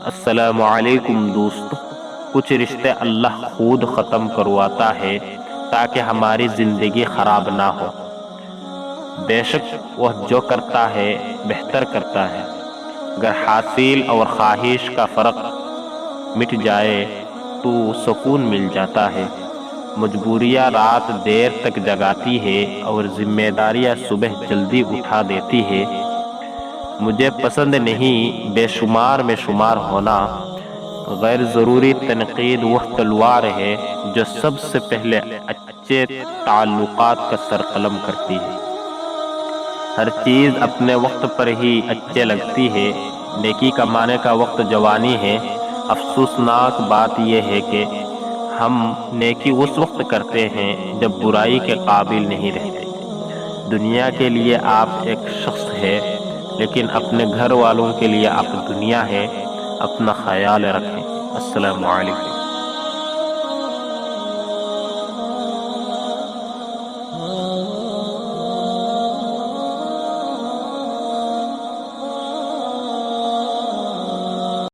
السلام علیکم دوست۔ کچھ رشتے اللہ خود ختم کرواتا ہے تاکہ ہماری زندگی خراب نہ ہو۔ بے شک وہ جو کرتا ہے بہتر کرتا ہے۔ اگر حاصل اور خواہش کا فرق مٹ جائے تو سکون مل جاتا ہے۔ مجبوریاں رات دیر تک جگاتی ہے اور ذمہ داریاں صبح جلدی اٹھا دیتی ہے۔ مجھے پسند نہیں بے شمار میں شمار ہونا۔ غیر ضروری تنقید وہ تلوار ہے جو سب سے پہلے اچھے تعلقات کا سر قلم کرتی ہے۔ ہر چیز اپنے وقت پر ہی اچھے لگتی ہے۔ نیکی کمانے کا وقت جوانی ہے۔ افسوسناک بات یہ ہے کہ ہم نیکی اس وقت کرتے ہیں جب برائی کے قابل نہیں رہتے۔ دنیا کے لیے آپ ایک شخص ہے، لیکن اپنے گھر والوں کے لیے آپ دنیا ہے۔ اپنا خیال رکھیں۔ السلام علیکم۔